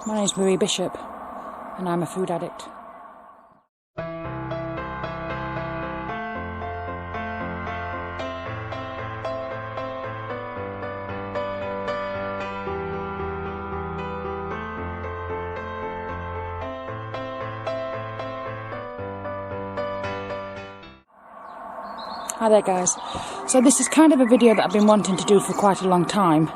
My name's Marie Bishop and I'm a food addict. Hi there guys. So this is kind of a video that I've been wanting to do for quite a long time.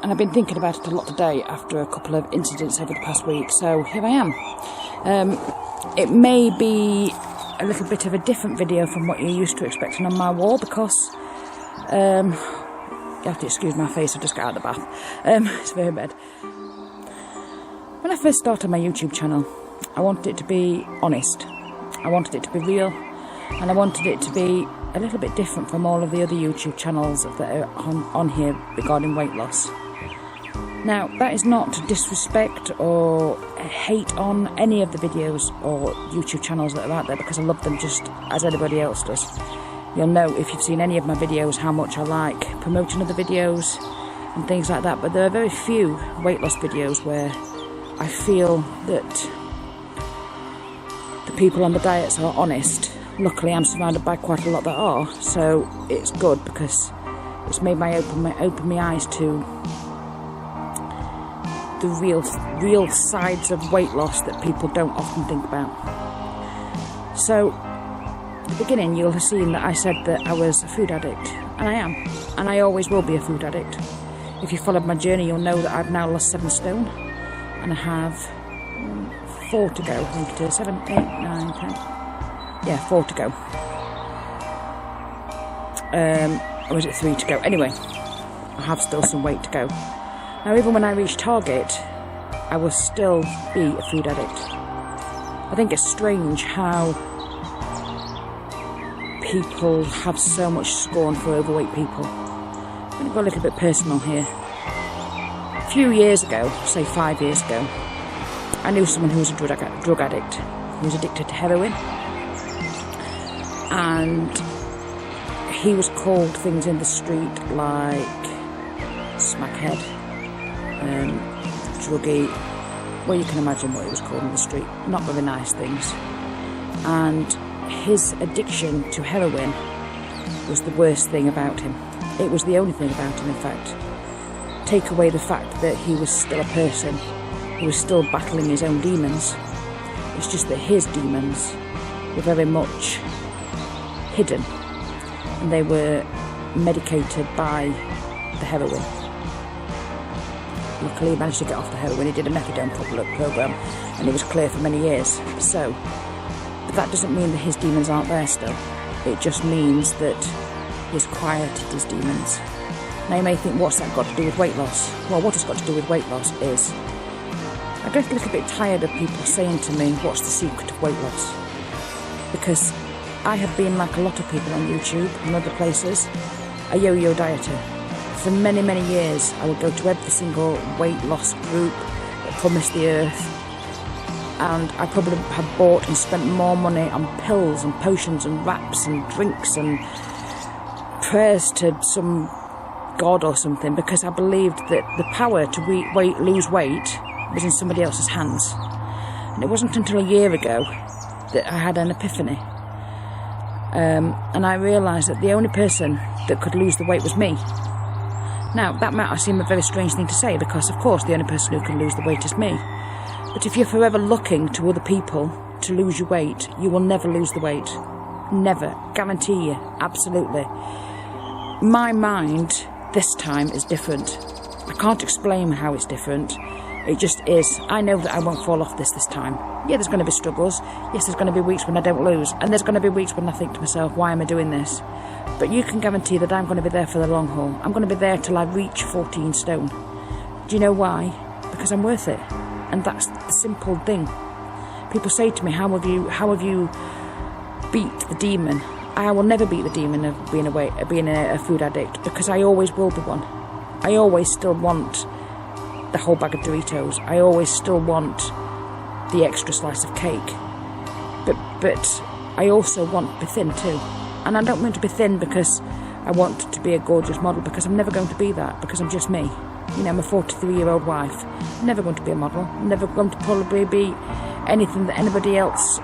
And I've been thinking about it a lot today after a couple of incidents over the past week, so here I am. It may be a little bit of a different video from what you're used to expecting on my wall because, you have to excuse my face, I just got out of the bath. It's very bad. When I first started my YouTube channel, I wanted it to be honest, I wanted it to be real, and I wanted it to be a little bit different from all of the other YouTube channels that are on here regarding weight loss. Now, that is not to disrespect or hate on any of the videos or YouTube channels that are out there, because I love them just as anybody else does. You'll know if you've seen any of my videos how much I like promoting other videos and things like that, but there are very few weight loss videos where I feel that the people on the diets are honest. Luckily, I'm surrounded by quite a lot that are, so it's good because it's made me open my eyes to the real sides of weight loss that people don't often think about. So, at the beginning, you'll have seen that I said that I was a food addict, and I am, and I always will be a food addict. If you followed my journey, you'll know that I've now lost 7 stone, and I have 4 to go. I think it is 7, 8, 9, 10. Yeah, 4 to go. Or was it 3 to go? Anyway, I have still some weight to go. Now, even when I reach target, I will still be a food addict. I think it's strange how people have so much scorn for overweight people. I'm going to go a little bit personal here. A few years ago, say 5 years ago, I knew someone who was a drug addict. He was addicted to heroin. And he was called things in the street like smackhead, druggie, well, you can imagine what he was called in the street. Not very nice things. And his addiction to heroin was the worst thing about him. It was the only thing about him, in fact. Take away the fact that he was still a person, he was still battling his own demons. It's just that his demons were very much hidden, and they were medicated by the heroin. Luckily, he managed to get off the heroin. He did a methadone program, and he was clear for many years. So, but that doesn't mean that his demons aren't there still. It just means that he's quieted his demons. Now, you may think, what's that got to do with weight loss? Well, what it's got to do with weight loss is, I get a little bit tired of people saying to me, what's the secret of weight loss? Because I have been, like a lot of people on YouTube and other places, a yo-yo dieter. For many, many years, I would go to every single weight loss group that promised the earth, and I probably have bought and spent more money on pills and potions and wraps and drinks and prayers to some god or something, because I believed that the power to lose weight was in somebody else's hands. And it wasn't until a year ago that I had an epiphany. And I realised that the only person that could lose the weight was me. Now, that might seem a very strange thing to say, because of course the only person who can lose the weight is me. But if you're forever looking to other people to lose your weight, you will never lose the weight. Never. Guarantee you. Absolutely. My mind this time is different. I can't explain how it's different. It just is. I know that I won't fall off this time. Yeah, there's going to be struggles. Yes, there's going to be weeks when I don't lose. And there's going to be weeks when I think to myself, why am I doing this? But you can guarantee that I'm going to be there for the long haul. I'm going to be there till I reach 14 stone. Do you know why? Because I'm worth it. And that's the simple thing. People say to me, how have you beat the demon? I will never beat the demon of being a food addict, because I always will be one. I always still want the whole bag of Doritos. I always still want the extra slice of cake. But I also want to be thin too. And I don't mean to be thin because I want to be a gorgeous model, because I'm never going to be that, because I'm just me. I'm a 43-year-old wife. Never going to be a model. Never going to probably be anything that anybody else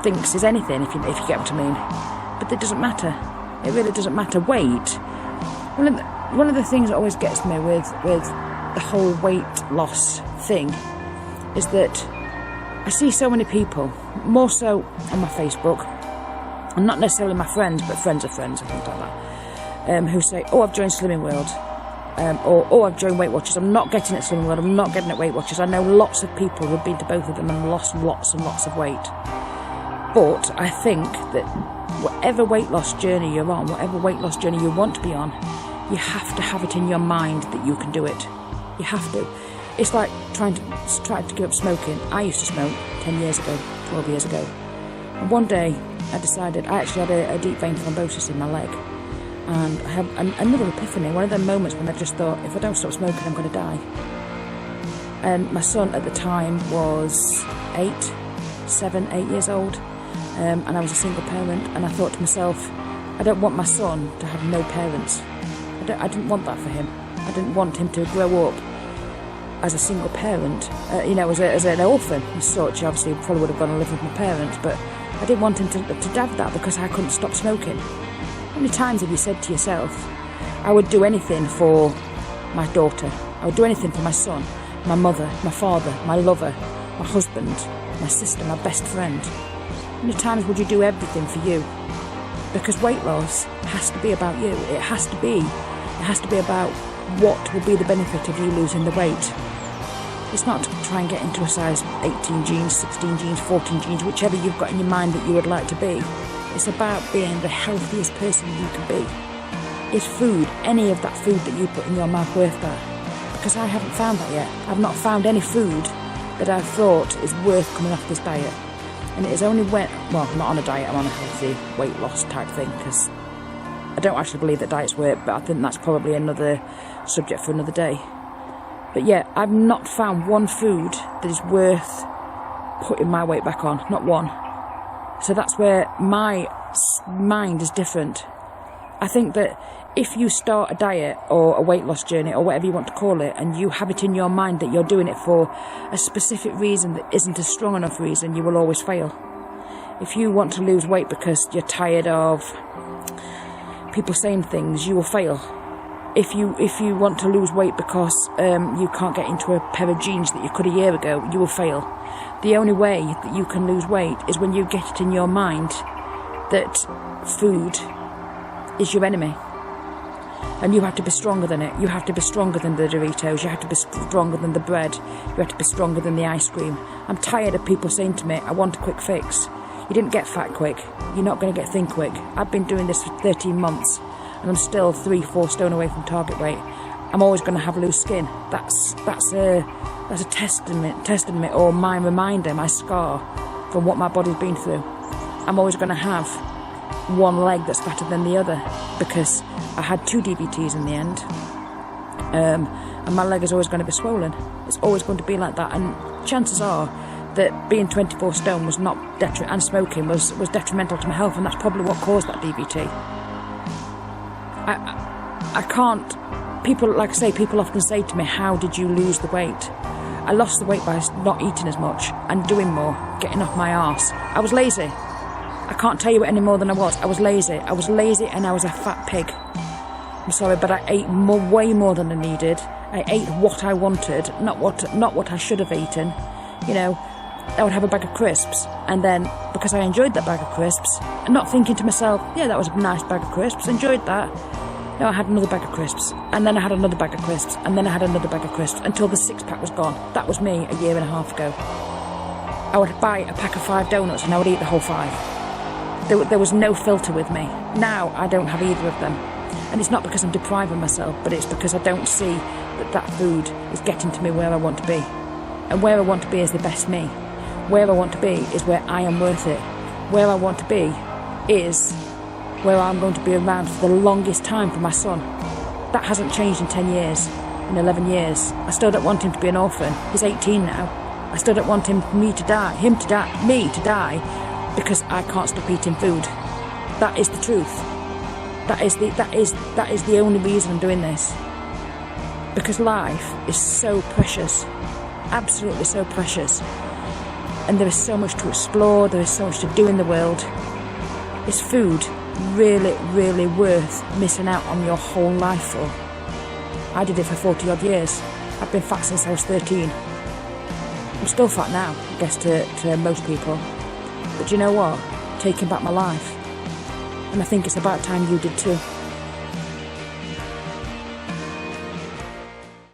thinks is anything, if you get what I mean. But it doesn't matter. It really doesn't matter. Weight. One of the things that always gets me with the whole weight loss thing is that I see so many people, more so on my Facebook, and not necessarily my friends, but friends of friends and things like that, who say, oh, I've joined Slimming World, or oh, I've joined Weight Watchers. I'm not getting at Slimming World, I'm not getting at Weight Watchers. I know lots of people who've been to both of them and lost lots and lots of weight. But I think that whatever weight loss journey you're on, whatever weight loss journey you want to be on, you have to have it in your mind that you can do it. You have to. It's like trying to give up smoking. I used to smoke 10 years ago, 12 years ago. And one day I decided, I actually had a deep vein thrombosis in my leg. And I had another epiphany, one of them moments when I just thought, if I don't stop smoking, I'm going to die. And my son at the time was 7, 8 years old. And I was a single parent. And I thought to myself, I don't want my son to have no parents. I didn't want that for him. I didn't want him to grow up as a single parent, as an orphan as such. Obviously, probably would have gone and lived with my parents, but I didn't want him to have that because I couldn't stop smoking. How many times have you said to yourself, I would do anything for my daughter, I would do anything for my son, my mother, my father, my lover, my husband, my sister, my best friend? How many times would you do everything for you? Because weight loss has to be about you. It has to be about what will be the benefit of you losing the weight. It's not to try and get into a size 18 jeans, 16 jeans, 14 jeans, whichever you've got in your mind that you would like to be. It's about being the healthiest person you can be. Is food, any of that food that you put in your mouth, worth that? Because I haven't found that yet. I've not found any food that I've thought is worth coming off this diet. And it is only when, well, I'm not on a diet, I'm on a healthy weight loss type thing, because I don't actually believe that diets work, but I think that's probably another subject for another day. But yeah, I've not found one food that is worth putting my weight back on, not one. So that's where my mind is different. I think that if you start a diet or a weight loss journey or whatever you want to call it, and you have it in your mind that you're doing it for a specific reason that isn't a strong enough reason, you will always fail. If you want to lose weight because you're tired of people saying things, you will fail. If you want to lose weight because you can't get into a pair of jeans that you could a year ago, you will fail. The only way that you can lose weight is when you get it in your mind that food is your enemy. And you have to be stronger than it. You have to be stronger than the Doritos. You have to be stronger than the bread. You have to be stronger than the ice cream. I'm tired of people saying to me, I want a quick fix. You didn't get fat quick. You're not going to get thin quick. I've been doing this for 13 months. And I'm still 3-4 stone away from target weight. I'm always going to have loose skin. That's a testament or my reminder, my scar from what my body's been through. I'm always going to have one leg that's fatter than the other because I had 2 DVTs in the end. And my leg is always going to be swollen. It's always going to be like that. And chances are that being 24 stone was not and smoking was detrimental to my health, and that's probably what caused that DVT. I can't, people often say to me, how did you lose the weight? I lost the weight by not eating as much and doing more, getting off my arse. I was lazy. I can't tell you any more than I was. I was lazy. I was lazy and I was a fat pig. I'm sorry, but I ate way more than I needed. I ate what I wanted, not what I should have eaten. I would have a bag of crisps, and then, because I enjoyed that bag of crisps, and not thinking to myself, yeah, that was a nice bag of crisps, enjoyed that. No, I had another bag of crisps, and then I had another bag of crisps, and then I had another bag of crisps, until the 6-pack was gone. That was me a year and a half ago. I would buy a pack of 5 donuts, and I would eat the whole 5. There was no filter with me. Now, I don't have either of them. And it's not because I'm depriving myself, but it's because I don't see that food is getting to me where I want to be. And where I want to be is the best me. Where I want to be is where I am worth it. Where I want to be is where I'm going to be around for the longest time for my son. That hasn't changed in 10 years, in 11 years. I still don't want him to be an orphan. He's 18 now. I still don't want me to die because I can't stop eating food. That is the truth. That is the only reason I'm doing this. Because life is so precious, absolutely so precious. And there is so much to explore, there is so much to do in the world. Is food really, really worth missing out on your whole life for? I did it for 40 odd years. I've been fat since I was 13. I'm still fat now, I guess, to most people. But do you know what? Taking back my life. And I think it's about time you did too.